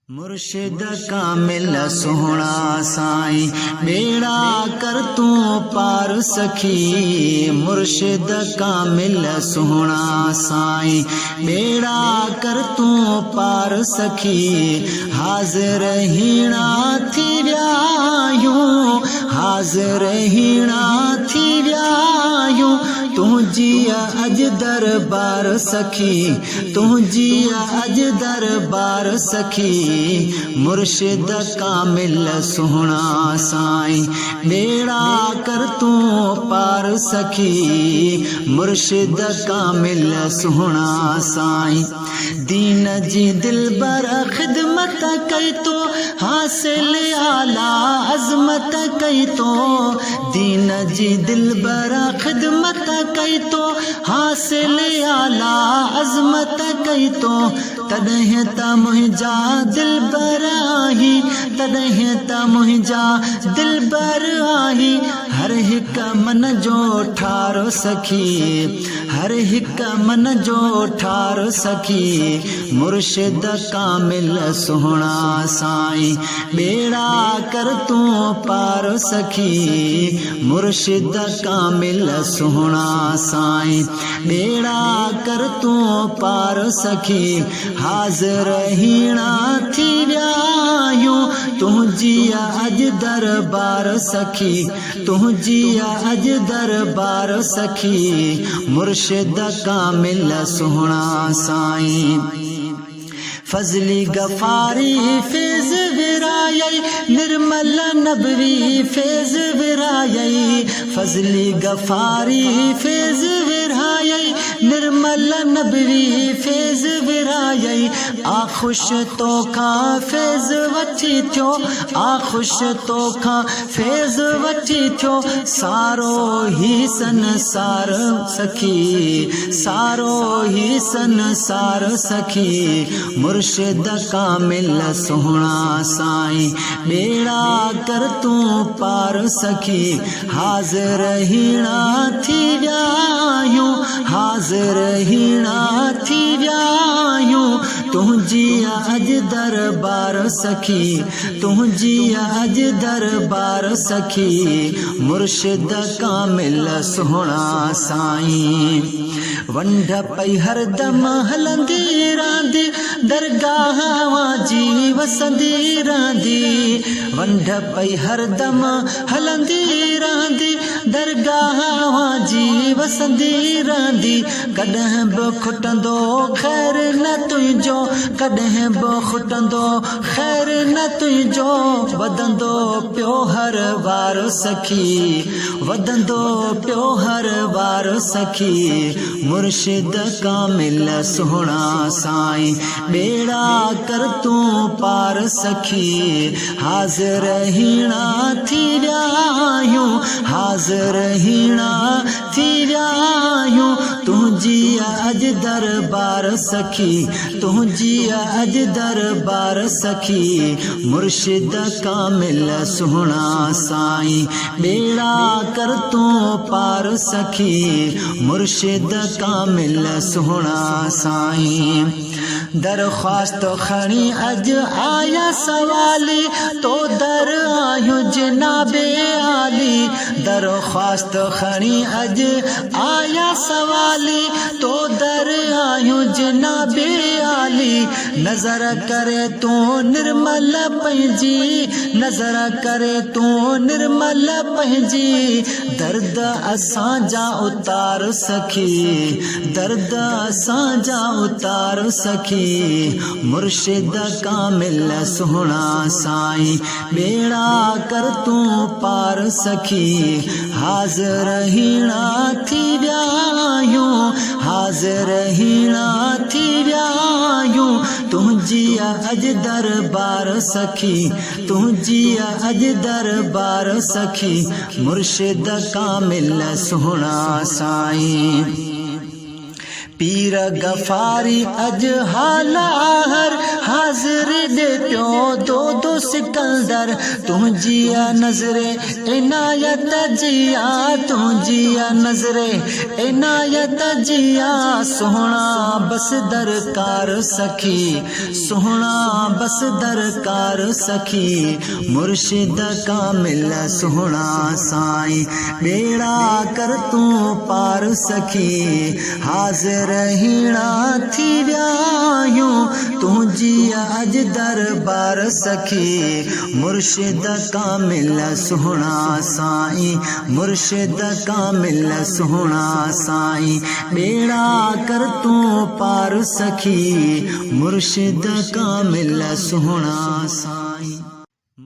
मुर्शिद कामिल सोहना साईं बेड़ा कर तू पार सखी। मुर्शिद कामिल सोहना साईं बेड़ा कर तू पार सखी। हाजिर हीणा थी व्यायूं, हाजिर हीणा थी व्यायूं। तुझी अज दरबार सखी, तुझी अज दरबार सखी। मुर्शिद कामिल सोहना साईं बेड़ा कर तू पार सखी। मुर्शिद कामिल सोहना साईं दीन जी दिलबर खिदमत कई तो हासिल आला अजमत कई तो। दीन जी दिलबर खिदमत कई तो हासिल आला अजमत कई तो। तॾहिं त मुंहिंजा दिलबर आही, तॾहिं त मुंहिंजा दिलबर आही। हर हिक मन जो ठारो सखी, हर हिक मन जो ठारो सखी। मुर्शिद कामिल सोहना साईं बेड़ा कर तू पार सखी। मुर्शिद कामिल सोहना साईं बेड़ा कर तू पार सखी। हाजिर हीणा थी व्यायूं, तुझी अज दरबार सखी, तुझी अज दरबार सखी। मुर्शिद कामिल सोहना साईं फजली गफारी फैज विरायई, निर्मल नबवी फैज विरायई। फजली गफारी फैज विरायई, निर्मल नबवी फैज विरायई। आखुश तोखा फैज वठी थियो, आखुश तोखा फैज वठी थियो। सारो ही संसार सखी, सारो ही संसार सखी। मुर्शिद कामिल सोहना साईं बेड़ा कर तू पार सखी। हाजिर हीणा थी व्यायूं, हाजिर हीणा थी व्यायूं। तुझी अज दरबार सखी, तुझी अज दरबार सखी। मुर्शिद कामिल सोहना साईं वंढ पई हरदम हलंदी रांदी, दरगाह जी वसंदी रांदी। वंढ पई हरदम हलंदी रांदी, दरगाह जी वसंदी रांदी। कॾहिं बि खुटंदो ख़ैर न तुंहिंजो, कॾहिं बि खुटंदो ख़ैर न तुंहिंजो। वधंदो पियो हर वार सखी, वधंदो पियो हर वार सखी। मुर्शिद कामिल सोहना साईं बेड़ा कर तू पार सखी। हाजिर हीणा थी व्यायूं, हाजिर हीणा थी व्यायूं। तुझी अज दरबार सखी, तुझी अज दरबार सखी। मुर्शिद कामिल सोहना साईं बेड़ा कर तू पार सखी। मुर्शिद कामिल सोहना साईं दरख्वास्त खणी अज आया सवाली, तो दर आयूं जनाबे आली। दरख्वास्त खणी अज आया सवाली, तो दर आयूं जनाबे आली। नजर करे तू निर्मल पंहिंजी, नजर करे तू निर्मल पंहिंजी। दर्द असांजा उतार सखी, दर्द असांजा उतार सखी। मुर्शिद कामिल सोहना साईं बेड़ा कर तू पार सखी। हाजिर हीणा थी व्यायूं, हाजिर हीणा थी व्यायूं। तुझी अज दरबार सखी, तुझी अज दरबार सखी। मुर्शिद कामिल सोहना साईं पीर गफारी अज हाल आहर हाजिर दे पियो दो दो सिकंदर तुझिया नजरे इनायत जिया तुझिया नजरे इनायत जिया सोहना बस दरकार सखी सोहना बस दरकार सखी मुर्शिद कामिल सोहना साईं बेड़ा कर तू पार सखी हाजिर हीणा थी व्यायूं तुझी अज दरबार सखी मुर्शिद कामिल सोहना साईं मुर्शिद कामिल सोहना साईं बेड़ा कर तू पार सखी मुर्शिद कामिल सोहना साईं।